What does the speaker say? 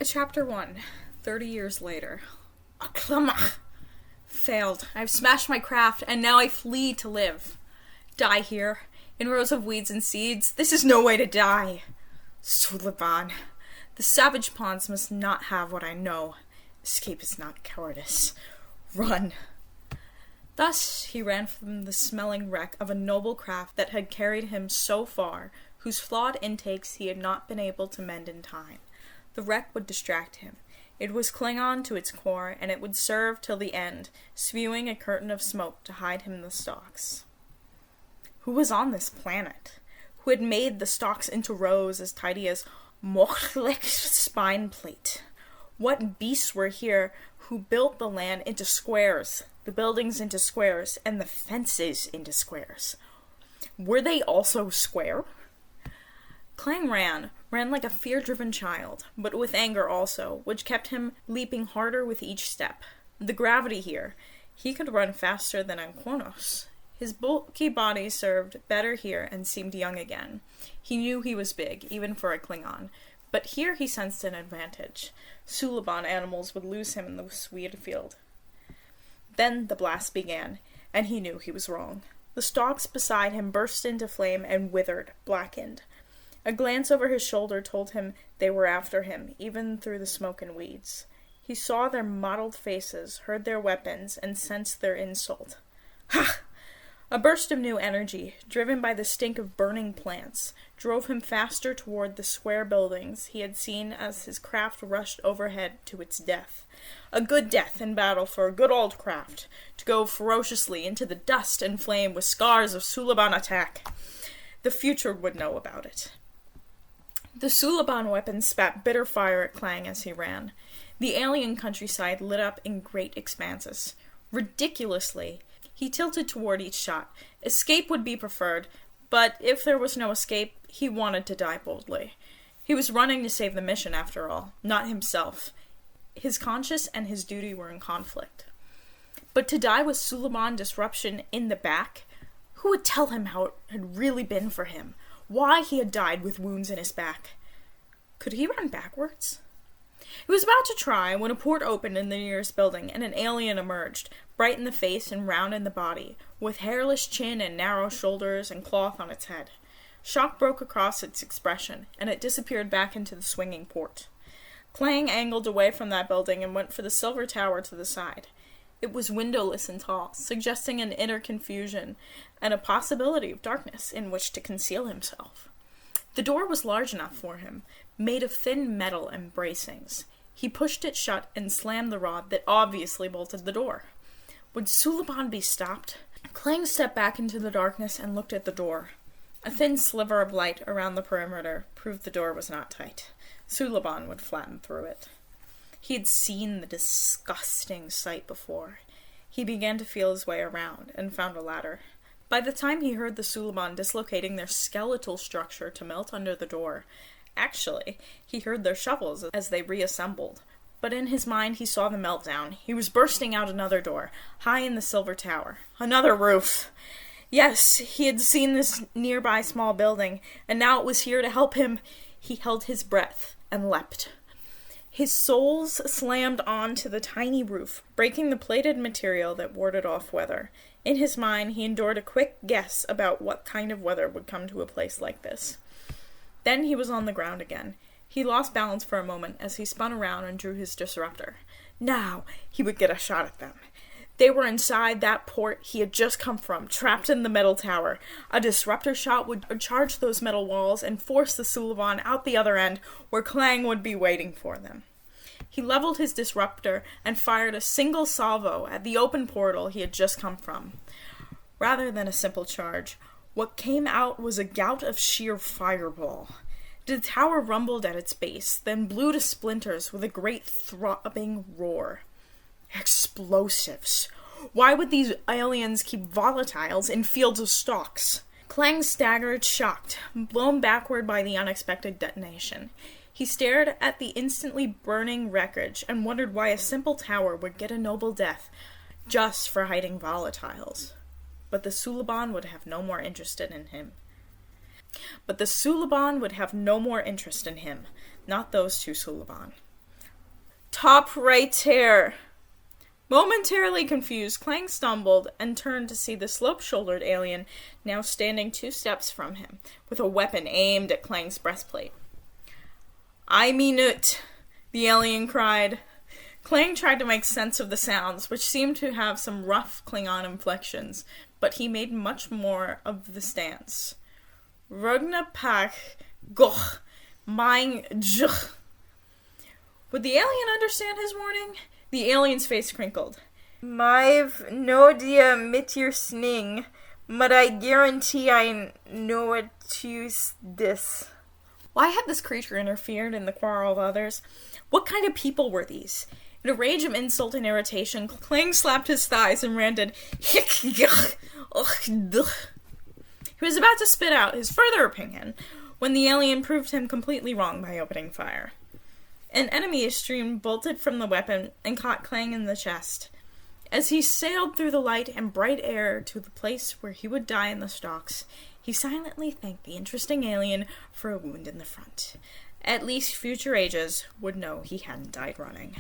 Chapter 1. 30 years later. Aklamach! Failed. I've smashed my craft, and now I flee to live. Die here, in rows of weeds and seeds. This is no way to die. Suliban. The savage pawns must not have what I know. Escape is not cowardice. Run. Thus he ran from the smelling wreck of a noble craft that had carried him so far, whose flawed intakes he had not been able to mend in time. The wreck would distract him. It was Klingon to its core, and it would serve till the end, spewing a curtain of smoke to hide him in the stalks. Who was on this planet? Who had made the stalks into rows as tidy as Mochlek's spine plate? What beasts were here who built the land into squares, the buildings into squares, and the fences into squares? Were they also square? Klang ran like a fear-driven child, but with anger also, which kept him leaping harder with each step. The gravity here. He could run faster than on Kronos. His bulky body served better here and seemed young again. He knew he was big, even for a Klingon, but here he sensed an advantage. Suliban animals would lose him in the sweet field. Then the blast began, and he knew he was wrong. The stalks beside him burst into flame and withered, blackened. A glance over his shoulder told him they were after him, even through the smoke and weeds. He saw their mottled faces, heard their weapons, and sensed their insult. Ha! A burst of new energy, driven by the stink of burning plants, drove him faster toward the square buildings he had seen as his craft rushed overhead to its death. A good death in battle for a good old craft, to go ferociously into the dust and flame with scars of Suliban attack. The future would know about it. The Suliban weapons spat bitter fire at Klang as he ran. The alien countryside lit up in great expanses. Ridiculously, he tilted toward each shot. Escape would be preferred, but if there was no escape, he wanted to die boldly. He was running to save the mission, after all, not himself. His conscience and his duty were in conflict. But to die with Suliban disruption in the back? Who would tell him how it had really been for him? Why he had died with wounds in his back? Could he run backwards? He was about to try when a port opened in the nearest building and an alien emerged, bright in the face and round in the body, with hairless chin and narrow shoulders and cloth on its head. Shock broke across its expression, and it disappeared back into the swinging port. Klang angled away from that building and went for the silver tower to the side. It was windowless and tall, suggesting an inner confusion and a possibility of darkness in which to conceal himself. The door was large enough for him, made of thin metal and bracings. He pushed it shut and slammed the rod that obviously bolted the door. Would Suliban be stopped? Klang stepped back into the darkness and looked at the door. A thin sliver of light around the perimeter proved the door was not tight. Suliban would flatten through it. He had seen the disgusting sight before. He began to feel his way around, and found a ladder. By the time he heard the Suliban dislocating their skeletal structure to melt under the door, actually, he heard their shovels as they reassembled. But in his mind he saw the meltdown. He was bursting out another door, high in the silver tower. Another roof! Yes, he had seen this nearby small building, and now it was here to help him. He held his breath and leapt. His soles slammed onto the tiny roof, breaking the plated material that warded off weather. In his mind, he endured a quick guess about what kind of weather would come to a place like this. Then he was on the ground again. He lost balance for a moment as he spun around and drew his disruptor. Now he would get a shot at them. They were inside that port he had just come from, trapped in the metal tower. A disruptor shot would charge those metal walls and force the Suliban out the other end, where Klang would be waiting for them. He leveled his disruptor and fired a single salvo at the open portal he had just come from. Rather than a simple charge, what came out was a gout of sheer fireball. The tower rumbled at its base, then blew to splinters with a great throbbing roar. Explosives! Why would these aliens keep volatiles in fields of stalks? Klang staggered, shocked, blown backward by the unexpected detonation. He stared at the instantly burning wreckage and wondered why a simple tower would get a noble death just for hiding volatiles. But the Suliban would have no more interest in him. Not those two Suliban. Top right hair. Momentarily confused, Clang stumbled and turned to see the slope-shouldered alien now standing 2 steps from him, with a weapon aimed at Clang's breastplate. I mean it, the alien cried. Clang tried to make sense of the sounds, which seemed to have some rough Klingon inflections, but he made much more of the stance. Rugna pak goch, mine juch. Would the alien understand his warning? The alien's face crinkled. M've no idea mit your sning, but I guarantee I know what to use this. Why had this creature interfered in the quarrel of others? What kind of people were these? In a rage of insult and irritation, Clang slapped his thighs and ranted, Hick, yuck, ugh, duh. He was about to spit out his further opinion when the alien proved him completely wrong by opening fire. An enemy stream bolted from the weapon and caught Clang in the chest. As he sailed through the light and bright air to the place where he would die in the stocks, he silently thanked the interesting alien for a wound in the front. At least future ages would know he hadn't died running.